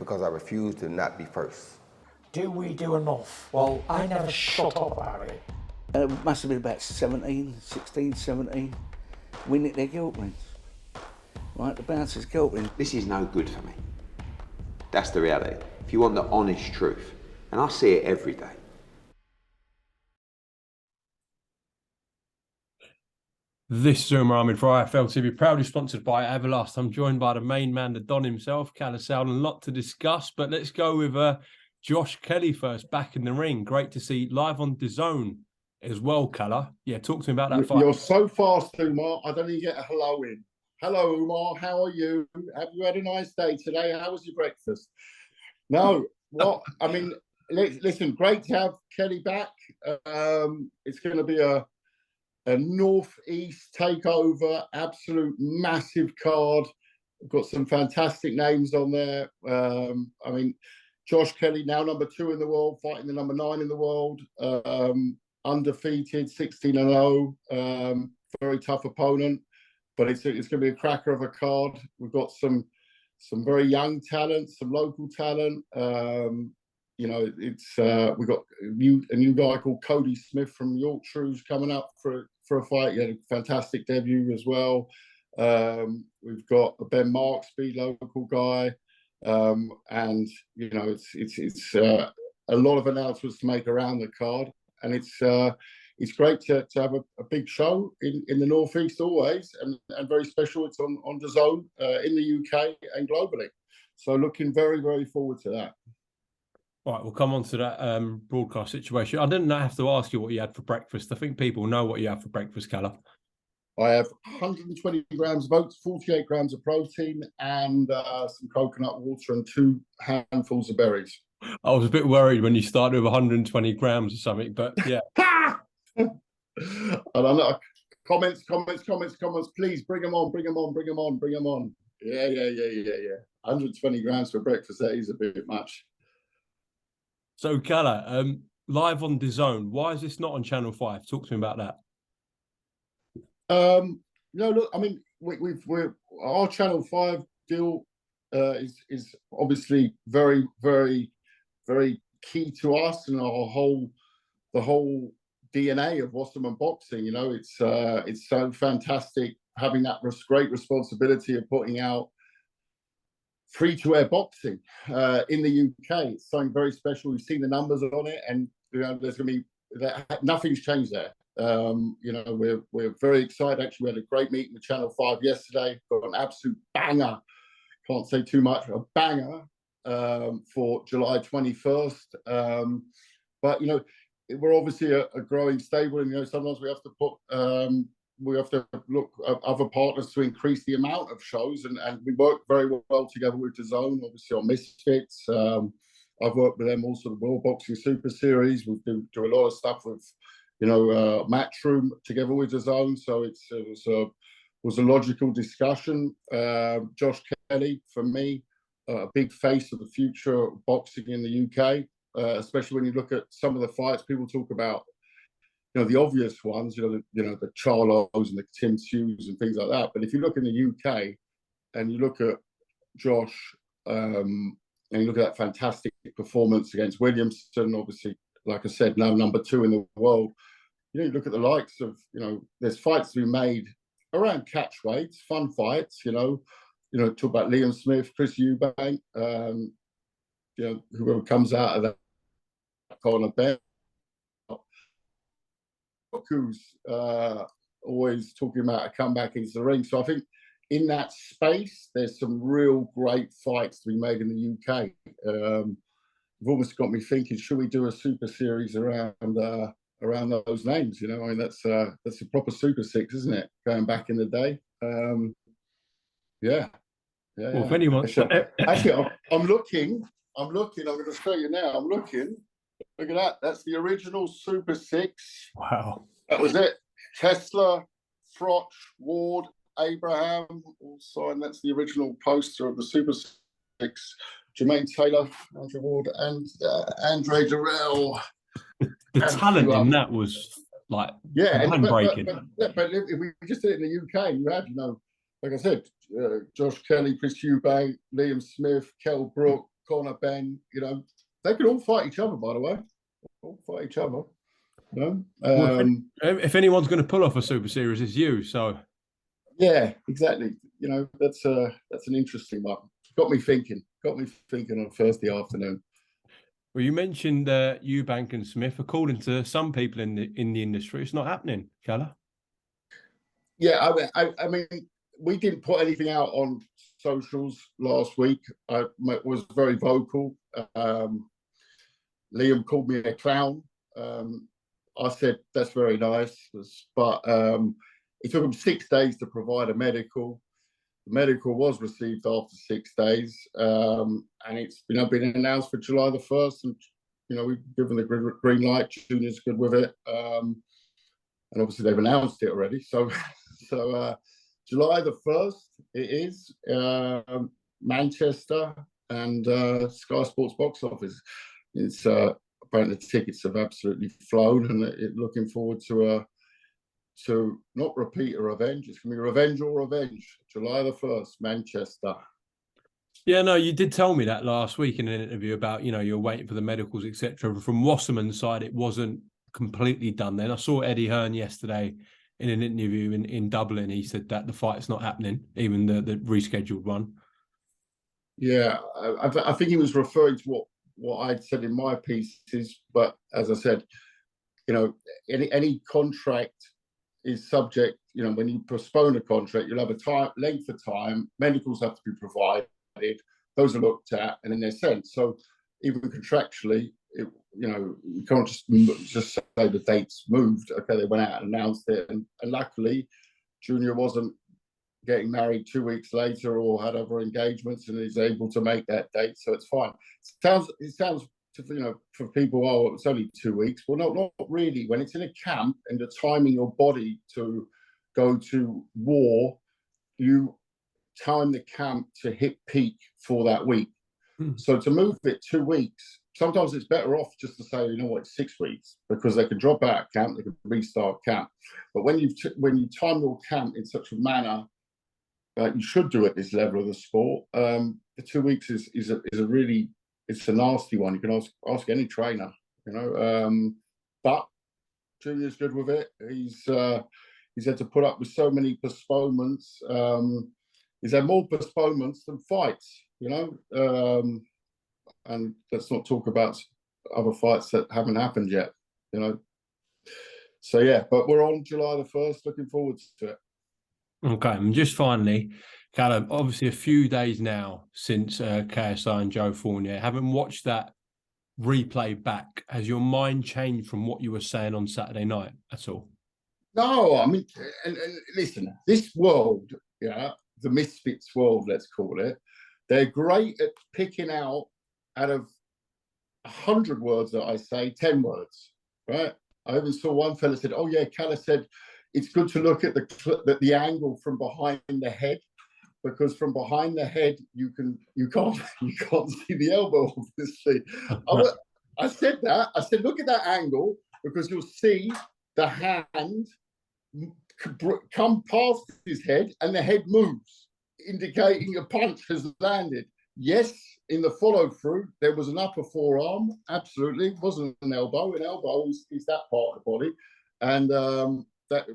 because I refuse to not be first. Do we do enough? Well, I never shut up about it. It must have been about 16, 17. We nicked their guilt rings. Right, the bouncers' guilt rings. This is no good for me. That's the reality. If you want the honest truth, and I see it every day. This is Umar Ahmed for IFL TV, proudly sponsored by Everlast. I'm joined by the main man, the Don himself, Kalle Sauerland. A lot to discuss, but let's go with Josh Kelly first, back in the ring. Great to see live on DAZN as well, Kalle. Yeah, talk to me about that fight. You're so fast, Umar. I don't even get a hello in. Hello, Umar. How are you? Have you had a nice day today? How was your breakfast? No, what? I mean, listen, great to have Kelly back. It's going to be a northeast takeover, absolute massive card. We've got some fantastic names on there. I mean, Josh Kelly, now number 2 in the world, fighting the number 9 in the world, undefeated, 16-0, very tough opponent. But it's going to be a cracker of a card. We've got some very young talent, some local talent. You know, we've got a new guy called Cody Smith from Yorkshire who's coming up for a fight. He had a fantastic debut as well. We've got a Ben Marksby, local guy, and you know, it's a lot of announcements to make around the card, and it's great to have a big show in the Northeast always, and very special. It's on DAZN in the UK and globally. So looking very, very forward to that. Right, we'll come on to that broadcast situation. I didn't have to ask you what you had for breakfast. I think people know what you have for breakfast, Kalle. I have 120 grams of oats, 48 grams of protein, and some coconut water and 2 handfuls of berries. I was a bit worried when you started with 120 grams or something, but yeah. I don't know. Comments. Please bring them on. Yeah. 120 grams for breakfast, that is a bit much. So, Kalle, live on DAZN, why is this not on Channel 5? Talk to me about that. No, look, I mean, our Channel 5 deal is obviously very, very, very key to us and the whole DNA of Wasserman boxing. You know, it's so fantastic having that great responsibility of putting out free-to-air boxing in the UK. It's something very special. We've seen the numbers on it, and you know, there's going to be nothing's changed there. You know, we're very excited. Actually, we had a great meeting with Channel 5 yesterday. Got an absolute banger. Can't say too much. A banger for July 21st. But you know, we're obviously a growing stable, and you know, sometimes we have to look at other partners to increase the amount of shows, and we work very well together with DAZN, obviously on Misfits. I've worked with them also, the World Boxing Super Series. We do a lot of stuff with, you know, Matchroom together with DAZN. So it was a logical discussion. Josh Kelly, for me, a big face of the future of boxing in the UK, especially when you look at some of the fights people talk about. You know, the obvious ones, the Charlos and the Tim Hughes and things like that. But if you look in the UK and you look at Josh, and you look at that fantastic performance against Williamson, obviously, like I said, now number 2 in the world. You know, you look at the likes of, you know, there's fights to be made around catch weights, fun fights, you know, talk about Liam Smith, Chris Eubank, you know, whoever comes out of that corner belt. Who's always talking about a comeback into the ring. So I think in that space, there's some real great fights to be made in the UK. You've almost got me thinking, should we do a super series around those names? You know, I mean, that's a proper Super Six, isn't it? Going back in the day. Yeah. Well, if anyone... Actually, I'm looking. I'm going to show you now. I'm looking. Look at that. That's the original Super Six. Wow. That was it. Tesla, Froch, Ward, Abraham, all signed. That's the original poster of the Super Six. Jermaine Taylor, Andrew Ward, and Andre Durrell. The talent in that was like mind-breaking. But if we just did it in the UK, you had, you know, like I said, Josh Kelly, Chris Eubank, Liam Smith, Kell Brook, Connor, Ben, they could all fight each other, by the way. All fight each other. Well, if anyone's going to pull off a Super Series, it's you. So yeah, exactly. That's an interesting one. Got me thinking on Thursday afternoon. Well, you mentioned Eubank and Smith. According to some people in the industry, it's not happening, Kalle. Yeah, I mean, we didn't put anything out on socials last week. I was very vocal. Liam called me a clown. I said that's very nice, but it took him 6 days to provide a medical. The medical was received after 6 days, and it's been announced for July the 1st, and we've given the green light. Junior's good with it, and obviously they've announced it already. So July the 1st it is, Manchester and Sky Sports box office. It's apparently the tickets have absolutely flown, and looking forward to not repeat a revenge. It's going to be revenge or revenge. July the 1st, Manchester. Yeah, no, you did tell me that last week in an interview about, you're waiting for the medicals, etc. From Wasserman's side, it wasn't completely done then. I saw Eddie Hearn yesterday in an interview in Dublin. He said that the fight's not happening, even the rescheduled one. Yeah, I think he was referring to what I'd said in my pieces, but as I said, any contract is subject, when you postpone a contract, you'll have a length of time, medicals have to be provided, those are looked at, and then they're sent. So even contractually, you can't just say the date's moved. Okay, they went out and announced it, and luckily, Junior wasn't getting married 2 weeks later or had other engagements, and is able to make that date, so it's fine. It sounds for people, it's only 2 weeks. Well, not really. When it's in a camp and you're timing your body to go to war, you time the camp to hit peak for that week. So to move it 2 weeks, sometimes it's better off just to say, it's 6 weeks, because they can drop out of camp, they can restart camp. But when you time your camp in such a manner you should do at this level of the sport, the 2 weeks is a really, it's a nasty one. You can ask any trainer, but Junior's good with it. He's had to put up with so many postponements. He's had more postponements than fights, and let's not talk about other fights that haven't happened yet, So yeah, but we're on July the 1st. Looking forward to it. Okay, and just finally, Kalle, obviously a few days now since KSI and Joe Fournier. Having watched that replay back, has your mind changed from what you were saying on Saturday night at all? No, I mean, and listen, this world, the misfits world, let's call it, they're great at picking out of 100 words that I say, 10 words, right? I even saw one fella said, "Oh yeah, Kalle said it's good to look at the angle from behind the head, because from behind the head you can't see the elbow, obviously." I said that. I said, look at that angle, because you'll see the hand come past his head and the head moves, indicating a punch has landed. Yes, in the follow through, there was an upper forearm. Absolutely, it wasn't an elbow. An elbow is that part of the body, and that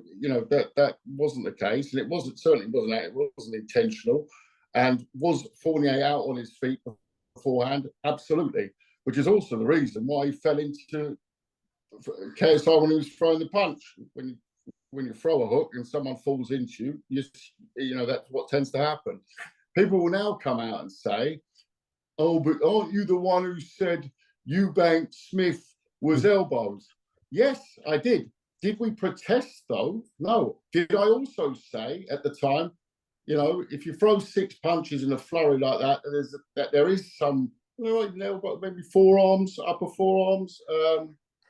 wasn't the case, and it certainly wasn't intentional. And was Fournier out on his feet beforehand? Absolutely, which is also the reason why he fell into KSI when he was throwing the punch. When you throw a hook and someone falls into you, that's what tends to happen. People will now come out and say, "Oh, but aren't you the one who said Eubank Smith was elbows?" Yes, I did. Did we protest though? No. Did I also say at the time, if you throw 6 punches in a flurry like that, there is some, maybe forearms, upper forearms.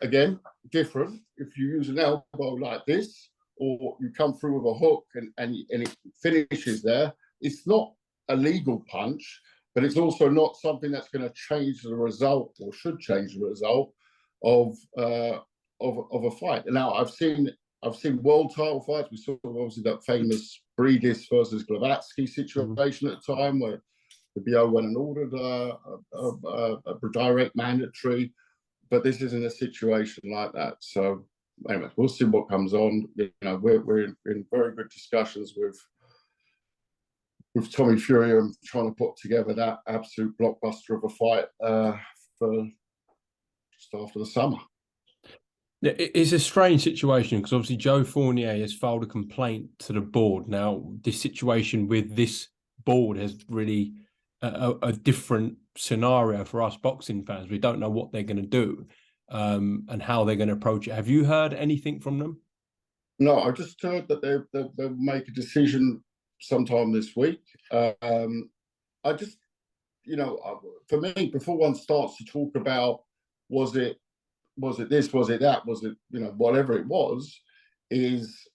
Again, different. If you use an elbow like this, or you come through with a hook and it finishes there, it's not a legal punch, but it's also not something that's going to change the result, or should change the result of a fight. And now I've seen world title fights. We saw obviously that famous Bridis versus Glavatsky situation at the time, where The BO went and ordered a direct mandatory, but this isn't a situation like that. So anyway, we'll see what comes on. You know, we're in very good discussions with Tommy Fury and trying to put together that absolute blockbuster of a fight for just after the summer. It's a strange situation because obviously Joe Fournier has filed a complaint to the board. Now, this situation with this board has really a different scenario for us boxing fans. We don't know what they're going to do and how they're going to approach it. Have you heard anything from them? No, I just heard that they'll make a decision sometime this week. I just, you know, for me, before one starts to talk about was it this, was it that, was it, you know, whatever it was, it's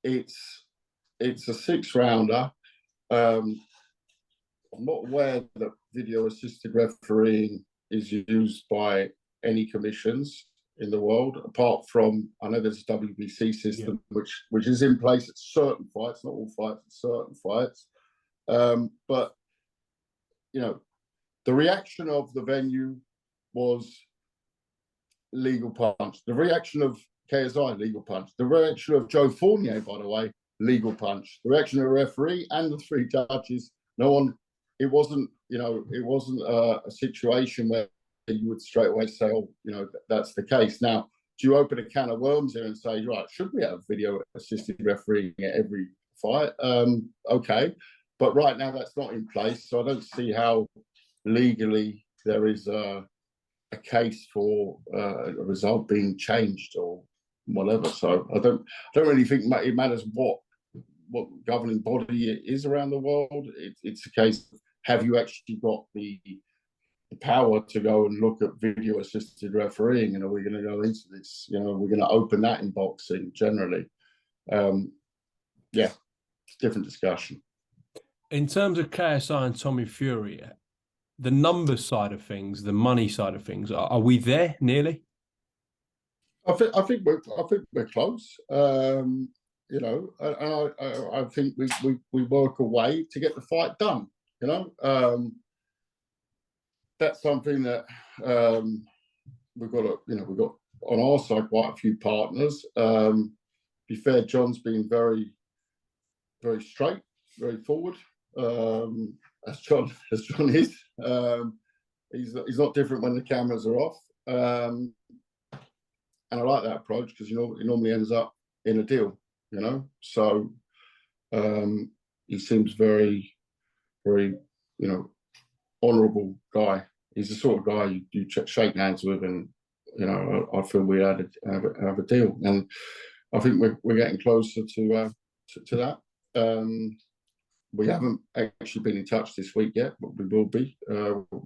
a 6-rounder. I'm not aware that video assisted refereeing is used by any commissions in the world, apart from, I know there's a WBC system, which is in place at certain fights, not all fights, at certain fights. But, you know, the reaction of the venue was legal punch. The reaction of KSI, legal punch. The reaction of Joe Fournier, by the way, legal punch. The reaction of the referee and the 3 judges, no one, it wasn't, you know, it wasn't a situation where you would straight away say, oh, you know, that's the case. Now, do you open a can of worms here and say, right, should we have video assisted refereeing at every fight? Okay. But right now that's not in place. So I don't see how legally there is a case for a result being changed or whatever. So I don't really think it matters what governing body it is around the world. It's a case of, have you actually got the power to go and look at video assisted refereeing, and are we going to go into this? You know, we're going to open that in boxing generally. Yeah, it's a different discussion. In terms of KSI and Tommy Fury, the numbers side of things, the money side of things, are we there nearly? I think we're close. You know, I think we work a way to get the fight done. You know, that's something that we've got on our side quite a few partners. To be fair, John's been very, very straight, very forward. As John is. He's not different when the cameras are off. And I like that approach because, you know, it normally ends up in a deal, you know. So he seems very, very, you know, honourable guy. He's the sort of guy you shake hands with, and, you know, I feel we have a deal. And I think we're getting closer to that. We haven't actually been in touch this week yet, but we will be.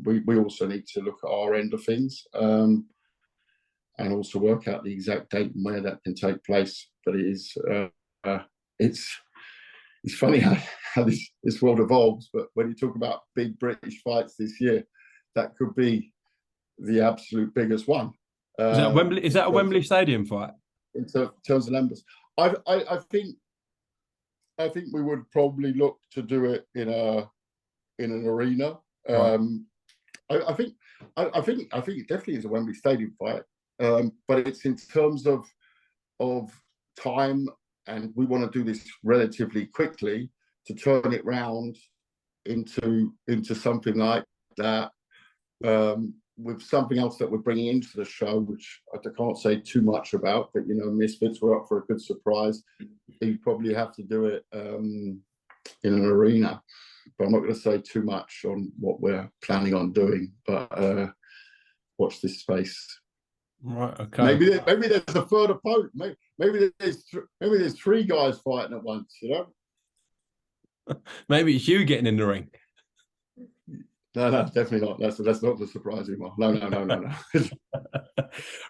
We also need to look at our end of things and also work out the exact date and where that can take place. But it is, it's funny how this world evolves. But when you talk about big British fights this year, that could be the absolute biggest one. Is that Wembley? Is that a Wembley Stadium fight? In terms of numbers, I think we would probably look to do it in an arena. Right. I think it definitely is a Wembley Stadium fight, but it's in terms of time, and we want to do this relatively quickly to turn it round into something like that. With something else that we're bringing into the show, which I can't say too much about, but, you know, Misfits were up for a good surprise. You probably have to do it in an arena, but I'm not going to say too much on what we're planning on doing. But watch this space. Right. Okay. Maybe there's a third opponent. Maybe there's 3 guys fighting at once. You know. Maybe it's you getting in the ring. No, definitely not. That's not the surprise anymore. No.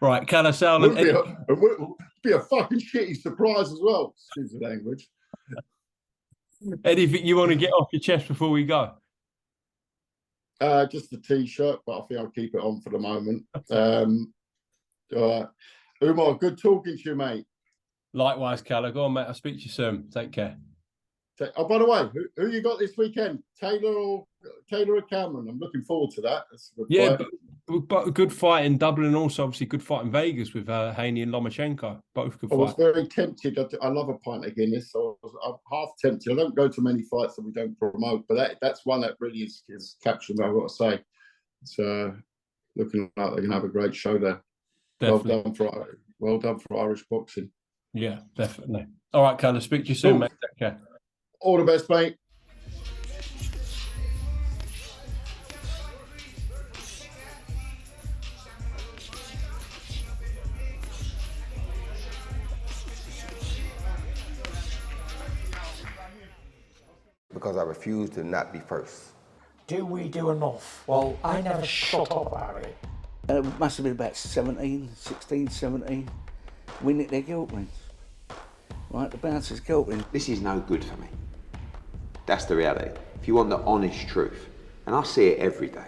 Right, Kalle Sauerland. It would be a fucking shitty surprise as well. Excuse the language. Anything you want to get off your chest before we go? Just the T-shirt, but I think I'll keep it on for the moment. Umar, good talking to you, mate. Likewise, Kalle. Go on, mate. I'll speak to you soon. Take care. Oh, by the way, who you got this weekend? Taylor or Cameron? I'm looking forward to that. That's a good Yeah, fight. but a good fight in Dublin, and also obviously good fight in Vegas with Haney and Lomachenko. Both good I was fights. very tempted. I love a pint of Guinness, so I'm half tempted. I don't go to many fights that we don't promote, but that's one that really is captured me, I've got to say. It's looking like they're going to have a great show there. Definitely. Well done for Irish boxing. Yeah, definitely. All right, Kalle, speak to you soon, Cool. mate. Take care. All the best, mate. Because I refuse to not be first. Do we do enough? Well, I never shut up about it. It must have been about 16, 17. We nicked their guilt rings. Right, the bouncer's guilt ring. This is no good for me. That's the reality. If you want the honest truth, and I see it every day,